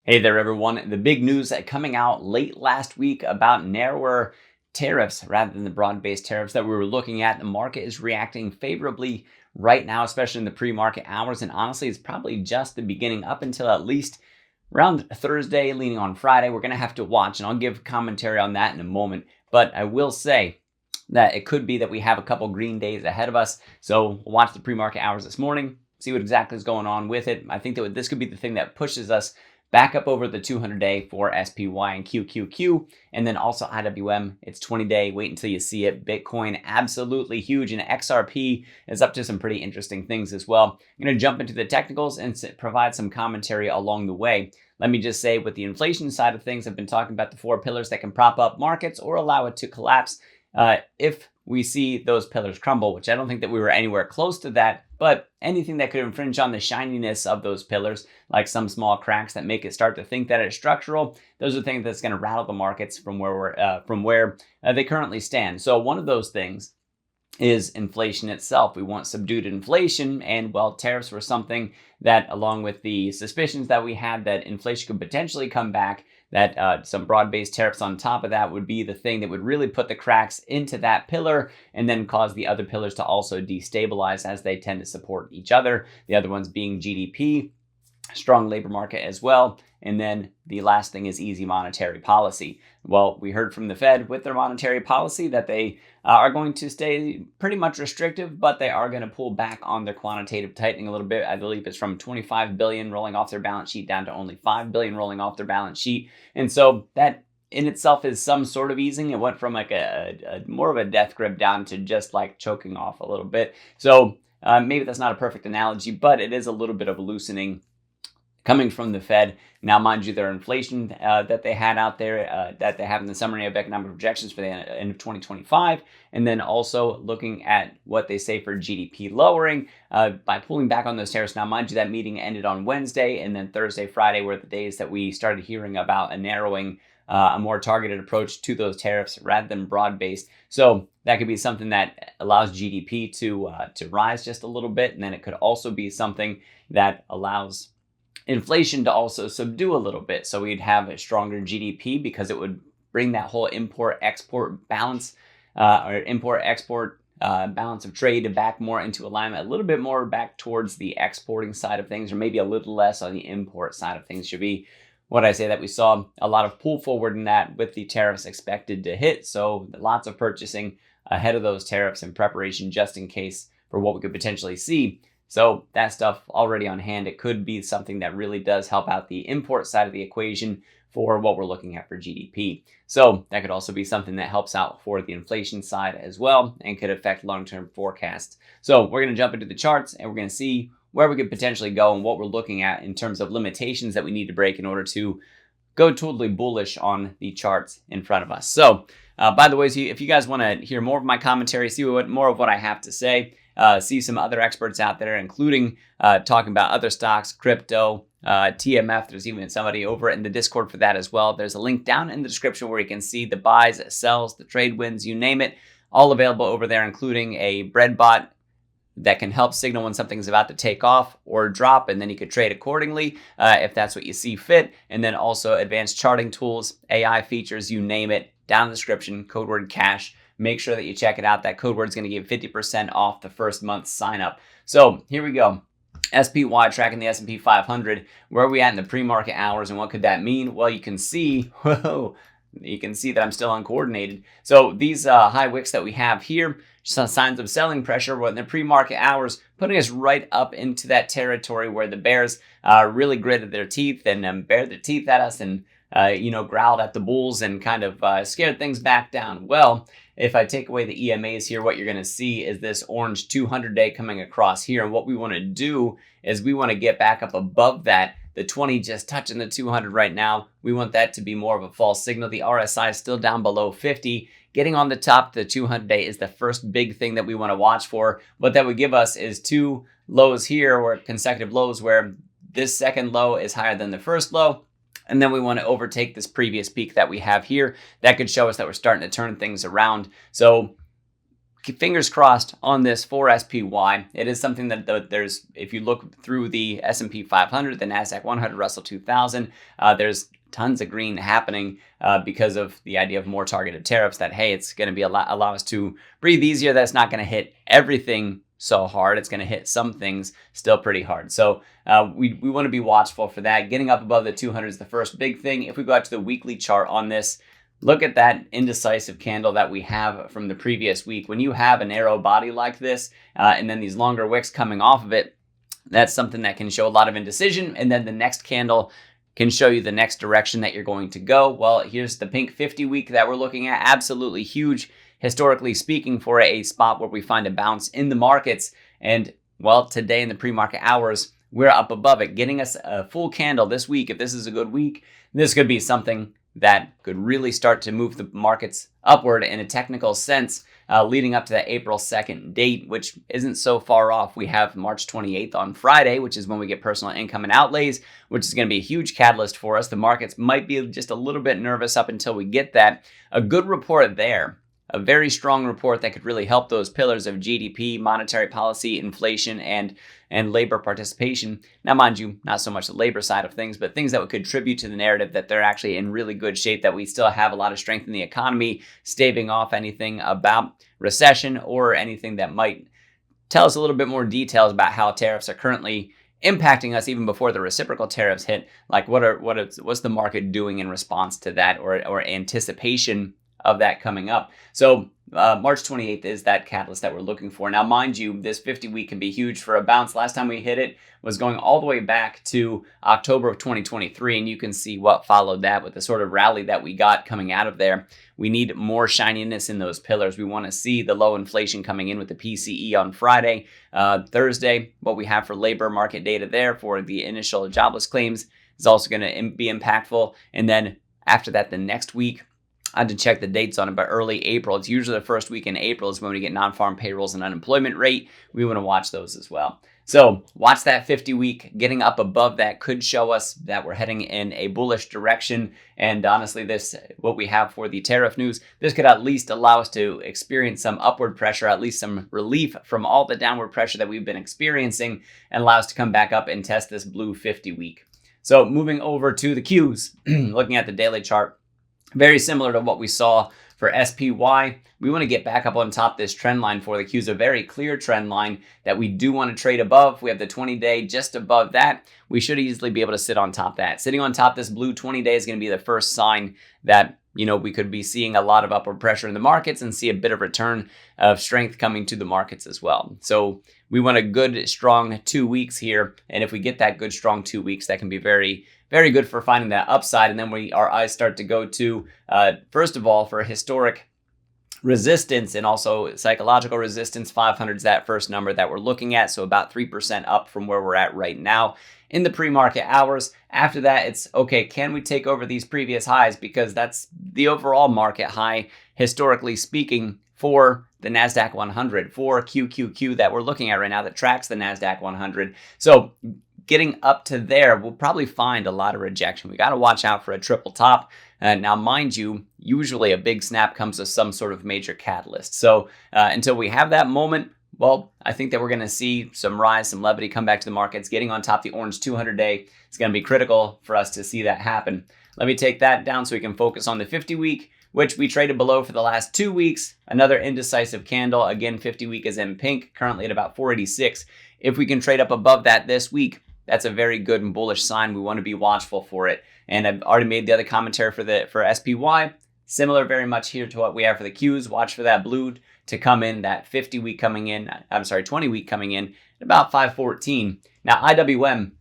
Hey there, everyone. The big news that coming out late last week about narrower tariffs rather than the broad-based tariffs that we were looking at. The market is reacting favorably right now, especially in the pre-market hours. And honestly, it's probably just the beginning up until at least around Thursday, leaning on Friday. We're going to have to watch, and I'll give commentary on that in a moment. But I will say that it could be that we have a couple green days ahead of us. So we'll watch the pre-market hours this morning, see what exactly is going on with it. I think that this could be the thing that pushes us back up over the 200-day for SPY and QQQ, and then also IWM. It's 20-day. Wait until you see it. Bitcoin, absolutely huge, and XRP is up to some pretty interesting things as well. I'm going to jump into the technicals and provide some commentary along the way. Let me just say, with the inflation side of things, I've been talking about the 4 pillars that can prop up markets or allow it to collapse if we see those pillars crumble, which I don't think that we were anywhere close to that, but anything that could infringe on the shininess of those pillars, like some small cracks that make it start to think that it's structural, those are things that's going to rattle the markets from where they currently stand. So one of those things is inflation itself. We want subdued inflation, and well, tariffs were something that, along with the suspicions that we had that inflation could potentially come back, that some broad-based tariffs on top of that would be the thing that would really put the cracks into that pillar and then cause the other pillars to also destabilize, as they tend to support each other. The other ones being GDP, strong labor market as well. And then the last thing is easy monetary policy. Well, we heard from the Fed with their monetary policy that they are going to stay pretty much restrictive, but they are going to pull back on their quantitative tightening a little bit. I believe it's from 25 billion rolling off their balance sheet down to only 5 billion rolling off their balance sheet. And so that in itself is some sort of easing. It went from like a more of a death grip down to just like choking off a little bit. So maybe that's not a perfect analogy, but it is a little bit of a loosening coming from the Fed. Now, mind you, their inflation that they had out there, that they have in the summary of economic projections for the end of 2025, and then also looking at what they say for GDP lowering by pulling back on those tariffs. Now, mind you, that meeting ended on Wednesday, and then Thursday, Friday were the days that we started hearing about a narrowing, a more targeted approach to those tariffs rather than broad-based. So that could be something that allows GDP to rise just a little bit, and then it could also be something that allows inflation to also subdue a little bit. So we'd have a stronger GDP because it would bring that whole import-export balance or import-export balance of trade back more into alignment, a little bit more back towards the exporting side of things, or maybe a little less on the import side of things should be what I say. That we saw a lot of pull forward in that with the tariffs expected to hit. So lots of purchasing ahead of those tariffs in preparation just in case for what we could potentially see. So that stuff already on hand, it could be something that really does help out the import side of the equation for what we're looking at for GDP. So that could also be something that helps out for the inflation side as well and could affect long-term forecasts. So we're going to jump into the charts and we're going to see where we could potentially go and what we're looking at in terms of limitations that we need to break in order to go totally bullish on the charts in front of us. So by the way, if you guys want to hear more of my commentary, see more of what I have to say, see some other experts out there, including talking about other stocks, crypto, TMF. There's even somebody over in the Discord for that as well. There's a link down in the description where you can see the buys, sells, the trade wins, you name it, all available over there, including a bread bot that can help signal when something's about to take off or drop, and then you could trade accordingly if that's what you see fit. And then also advanced charting tools, AI features, you name it, down in the description, code word cash. Make sure that you check it out. That code word is going to give 50% off the first month sign up. So here we go. SPY tracking the S&P 500. Where are we at in the pre-market hours, and what could that mean? Well, you can see, you can see that I'm still uncoordinated. So these high wicks that we have here, just signs of selling pressure, but in the pre-market hours, putting us right up into that territory where the bears really gritted their teeth and bared their teeth at us and growled at the bulls and kind of scared things back down. Well, if I take away the EMAs here, what you're going to see is this orange 200-day coming across here. And what we want to do is we want to get back up above that. The 20 just touching the 200 right now. We want that to be more of a false signal. The RSI is still down below 50. Getting on the top of the 200-day is the first big thing that we want to watch for. What that would give us is 2 lows here, or consecutive lows, where this second low is higher than the first low. And then we want to overtake this previous peak that we have here. That could show us that we're starting to turn things around. So fingers crossed on this for SPY. It is something that there's, if you look through the S&P 500, the NASDAQ 100, Russell 2000, there's tons of green happening because of the idea of more targeted tariffs that, hey, it's going to be allow us to breathe easier. That's not going to hit everything so hard. It's going to hit some things still pretty hard. So we want to be watchful for that. Getting up above the 200 is the first big thing. If we go out to the weekly chart on this, look at that indecisive candle that we have from the previous week. When you have a narrow body like this and then these longer wicks coming off of it, that's something that can show a lot of indecision. And then the next candle can show you the next direction that you're going to go. Well, here's the pink 50 week that we're looking at. Absolutely huge, historically speaking, for a spot where we find a bounce in the markets. And well, today in the pre-market hours, we're up above it, getting us a full candle this week. If this is a good week, this could be something that could really start to move the markets upward in a technical sense, leading up to that April 2nd date, which isn't so far off. We have March 28th on Friday, which is when we get personal income and outlays, which is going to be a huge catalyst for us. The markets might be just a little bit nervous up until we get that. A good report there, a very strong report that could really help those pillars of GDP, monetary policy, inflation, and labor participation. Now, mind you, not so much the labor side of things, but things that would contribute to the narrative that they're actually in really good shape, that we still have a lot of strength in the economy, staving off anything about recession or anything that might tell us a little bit more details about how tariffs are currently impacting us even before the reciprocal tariffs hit. Like what's the market doing in response to that, or anticipation of that coming up. So March 28th is that catalyst that we're looking for. Now, mind you, this 50 week can be huge for a bounce. Last time we hit it was going all the way back to October of 2023, and you can see what followed that with the sort of rally that we got coming out of there. We need more shininess in those pillars. We want to see the low inflation coming in with the PCE on Friday. Thursday, what we have for labor market data there for the initial jobless claims is also going to be impactful. And then after that, the next week, I had to check the dates on it, but early April, it's usually the first week in April is when we get non-farm payrolls and unemployment rate. We want to watch those as well. So watch that 50 week. Getting up above that could show us that we're heading in a bullish direction. And honestly, what we have for the tariff news, this could at least allow us to experience some upward pressure, at least some relief from all the downward pressure that we've been experiencing, and allow us to come back up and test this blue 50 week. So moving over to the Qs, looking at the daily chart, very similar to what we saw for SPY. We want to get back up on top of this trend line for the Qs, a very clear trend line that we do want to trade above. We have the 20-day just above that. We should easily be able to sit on top of that. Sitting on top of this blue 20-day is going to be the first sign that, we could be seeing a lot of upward pressure in the markets and see a bit of return of strength coming to the markets as well. So we want a good, strong 2 weeks here. And if we get that good, strong 2 weeks, that can be very, very good for finding that upside. And then our eyes start to go to, first of all, for historic resistance and also psychological resistance. 500 is that first number that we're looking at. So about 3% up from where we're at right now in the pre-market hours. After that, it's okay, can we take over these previous highs? Because that's the overall market high, historically speaking, for the NASDAQ 100, for QQQ that we're looking at right now that tracks the NASDAQ 100. So getting up to there, we'll probably find a lot of rejection. We got to watch out for a triple top. Now, mind you, usually a big snap comes with some sort of major catalyst. So until we have that moment, well, I think that we're going to see some rise, some levity come back to the markets. Getting on top of the orange 200-day is going to be critical for us to see that happen. Let me take that down so we can focus on the 50-week, which we traded below for the last 2 weeks. Another indecisive candle. Again, 50-week is in pink, currently at about 486. If we can trade up above that this week, that's a very good and bullish sign. We want to be watchful for it. And I've already made the other commentary for SPY. Similar very much here to what we have for the Qs. Watch for that blue to come in, that 50-week coming in, 20-week coming in at about 514. Now, IWM,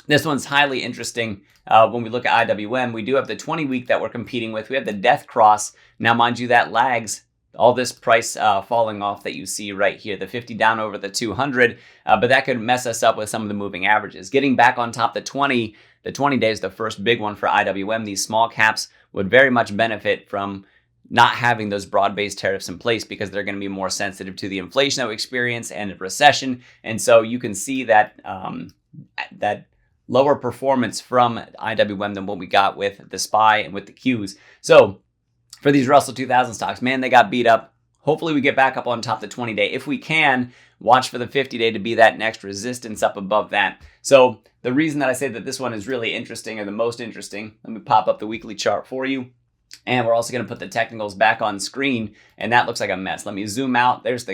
this one's highly interesting. When we look at IWM, we do have the 20-week that we're competing with. We have the death cross. Now, mind you, that lags all this price falling off that you see right here, the 50 down over the 200, but that could mess us up with some of the moving averages. Getting back on top the 20 day is the first big one for IWM. These small caps would very much benefit from not having those broad-based tariffs in place because they're going to be more sensitive to the inflation that we experience and the recession. And so you can see that that lower performance from IWM than what we got with the SPY and with the Qs. So for these Russell 2000 stocks, man, they got beat up Hopefully we get back up on top of the 20-day. If we can, watch for the 50-day to be that next resistance up above that. So the reason that I say that this one is really interesting, or the most interesting, let me pop up the weekly chart for you. And we're also going to put the technicals back on screen, and that looks like a mess. Let me zoom out. Here's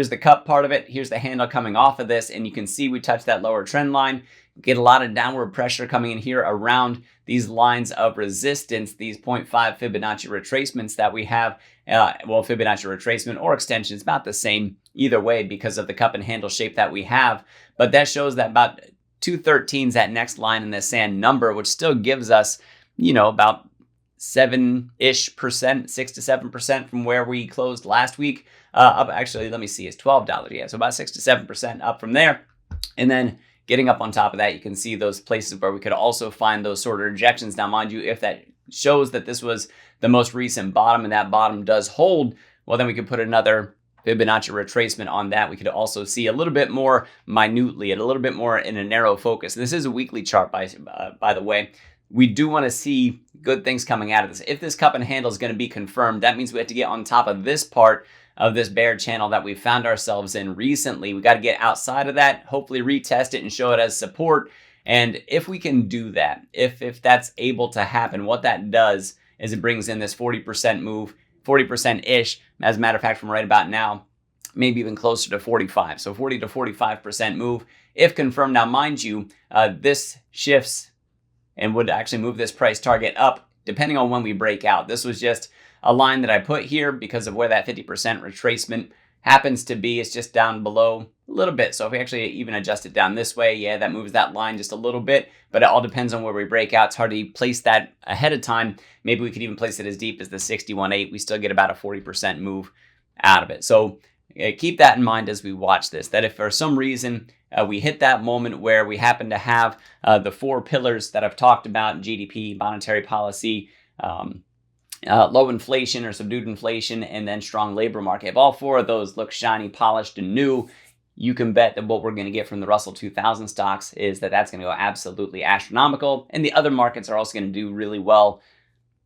the cup part of it. Here's the handle coming off of this, and you can see we touched that lower trend line. Get a lot of downward pressure coming in here around these lines of resistance, these 0.5 Fibonacci retracements that we have. Well, Fibonacci retracement or extension is about the same either way because of the cup and handle shape that we have. But that shows that about 213 is that next line in the sand number, which still gives us, about 7-ish%, 6 to 7% from where we closed last week. Up, actually, let me see, it's $12. Yeah, so about 6 to 7% up from there. And then getting up on top of that, you can see those places where we could also find those sort of rejections. Now, mind you, if that shows that this was the most recent bottom and that bottom does hold, well, then we could put another Fibonacci retracement on that. We could also see a little bit more minutely, a little bit more in a narrow focus. This is a weekly chart, by the way. We do want to see good things coming out of this. If this cup and handle is going to be confirmed, that means we have to get on top of this part of this bear channel that we found ourselves in recently. We got to get outside of that, hopefully retest it and show it as support. And if we can do that, if that's able to happen, what that does is it brings in this 40% move, 40%-ish. As a matter of fact, from right about now, maybe even closer to 45. So 40 to 45% move if confirmed. Now, mind you, this shifts and would actually move this price target up depending on when we break out. This was just a line that I put here because of where that 50% retracement happens to be. It's just down below a little bit. So if we actually even adjust it down this way, yeah, that moves that line just a little bit, but it all depends on where we break out. It's hard to place that ahead of time. Maybe we could even place it as deep as the 61.8. We still get about a 40% move out of it. So keep that in mind as we watch this, that if for some reason we hit that moment where we happen to have the four pillars that I've talked about, GDP, monetary policy, low inflation or subdued inflation, and then strong labor market. If all four of those look shiny, polished, and new, you can bet that what we're going to get from the Russell 2000 stocks is that that's going to go absolutely astronomical. And the other markets are also going to do really well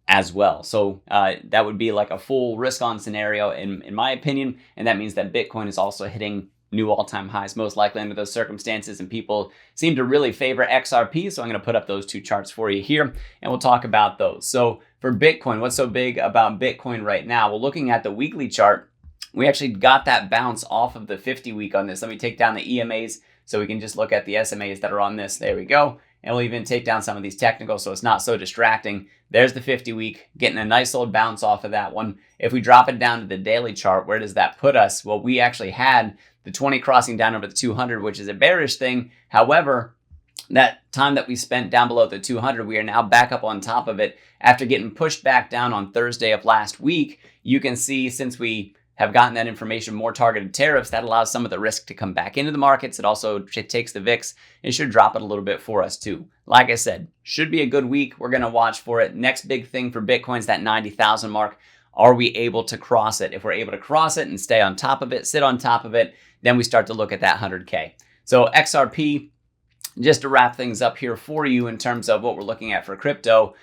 as well. So that would be like a full risk-on scenario in my opinion. And that means that Bitcoin is also hitting new all-time highs, most likely under those circumstances. And people seem to really favor XRP. So I'm going to put up those two charts for you here, and we'll talk about those. So for Bitcoin, what's so big about Bitcoin right now? Well, looking at the weekly chart, we actually got that bounce off of the 50-week on this. Let me take down the EMAs so we can just look at the SMAs that are on this. There we go. And we'll even take down some of these technicals so it's not so distracting. There's the 50-week, getting a nice old bounce off of that one. If we drop it down to the daily chart, where does that put us? Well, we actually had the 20 crossing down over the 200, which is a bearish thing. However, that time that we spent down below the 200, we are now back up on top of it after getting pushed back down on Thursday of last week. You can see since we have gotten that information, more targeted tariffs, that allows some of the risk to come back into the markets. It also takes the VIX and should drop it a little bit for us too. Like I said, should be a good week. We're going to watch for it. Next big thing for Bitcoin is that 90,000 mark. Are we able to cross it? If we're able to cross it and stay on top of it, sit on top of it, then we start to look at that 100K. So XRP, just to wrap things up here for you in terms of what we're looking at for crypto,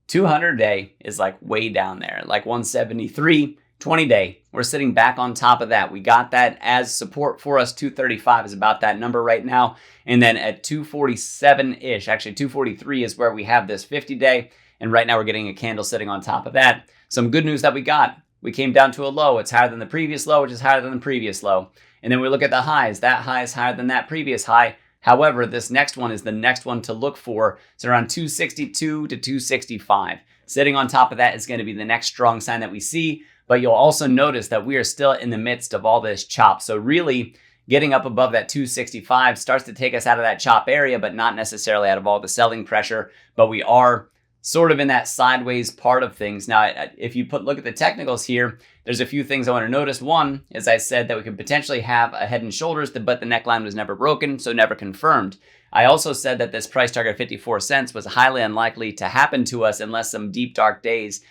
200-day is like way down there, like 173. 20-day, we're sitting back on top of that. We got that as support for us. 235 is about that number right now. And then at 247-ish, actually 243 is where we have this 50-day. And right now we're getting a candle sitting on top of that. Some good news that we got. We came down to a low. It's higher than the previous low, which is higher than the previous low. And then we look at the highs. That high is higher than that previous high. However, this next one is the next one to look for. It's around 262 to 265. Sitting on top of that is going to be the next strong sign that we see. But you'll also notice that we are still in the midst of all this chop. So really getting up above that 265 starts to take us out of that chop area, but not necessarily out of all the selling pressure. But we are sort of in that sideways part of things. Now, if you look at the technicals here, there's a few things I want to notice. One, as I said, that we could potentially have a head and shoulders, but the neckline was never broken, so never confirmed. I also said that this price target of 54 cents was highly unlikely to happen to us unless some deep, dark days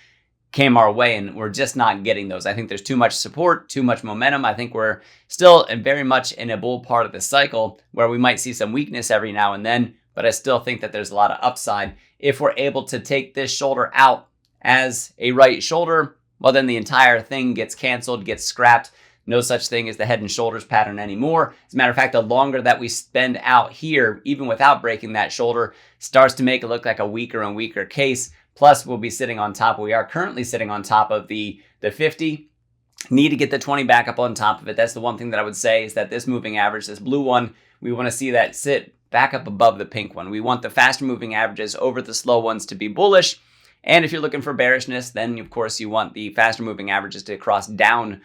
came our way, and we're just not getting those. I think there's too much support, too much momentum. I think we're still very much in a bull part of the cycle where we might see some weakness every now and then, but I still think that there's a lot of upside if we're able to take this shoulder out as a right shoulder. well, then the entire thing gets canceled, gets scrapped. No such thing as the head and shoulders pattern anymore. As a matter of fact, the longer that we spend out here, even without breaking that shoulder, starts to make it look like a weaker and weaker case. Plus, we'll be sitting on top. We are currently sitting on top of the 50. Need to get the 20 back up on top of it. That's the one thing that I would say is that this moving average, this blue one, we want to see that sit back up above the pink one. We want the faster moving averages over the slow ones to be bullish. And if you're looking for bearishness, then of course you want the faster moving averages to cross down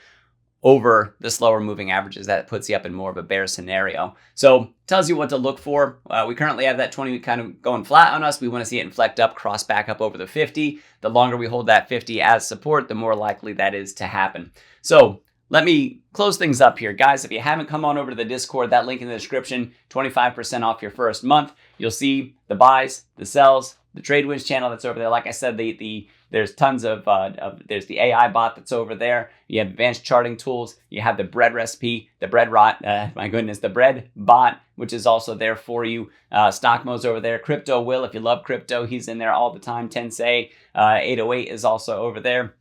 over the slower moving averages. That puts you up in more of a bear scenario. So tells you what to look for. We currently have that 20 kind of going flat on us. We want to see it inflect up, cross back up over the 50. The longer we hold that 50 as support, the more likely that is to happen. So let me close things up here. Guys, if you haven't come on over to the Discord, that link in the description, 25% off your first month. You'll see the buys, the sells, the TradeWinds channel that's over there. Like I said, there's tons of, there's the AI bot that's over there. You have advanced charting tools. You have the bread recipe, the bread the bread bot, which is also there for you. Stock Mo's over there. Crypto Will, if you love crypto, he's in there all the time. Tensei, 808 is also over there.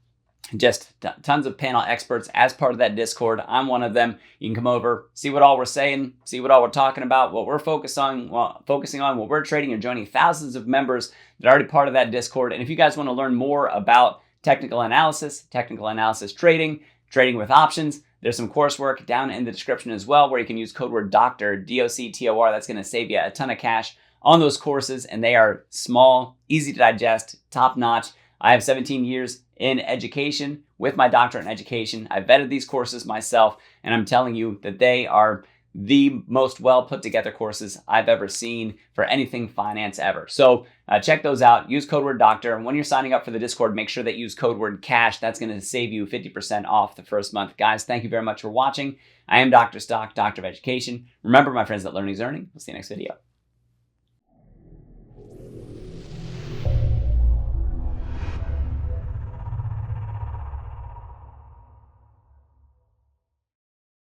Just tons of panel experts as part of that Discord. I'm one of them. You can come over, see what all we're saying, see what all we're talking about, what we're focusing on, what we're trading. You're joining thousands of members that are already part of that Discord. And if you guys want to learn more about technical analysis trading, trading with options, there's some coursework down in the description as well, where you can use code word DOCTOR, DOCTOR. That's going to save you a ton of cash on those courses. And they are small, easy to digest, top notch. I have 17 years in education with my doctorate in education. I vetted these courses myself, and I'm telling you that they are the most well put together courses I've ever seen for anything finance ever. So check those out. Use code word DOCTOR. And when you're signing up for the Discord, make sure that you use code word CASH. That's going to save you 50% off the first month. Guys, thank you very much for watching. I am Dr. Stock, Doctor of Education. Remember, my friends, that learning is earning. We'll see you next video.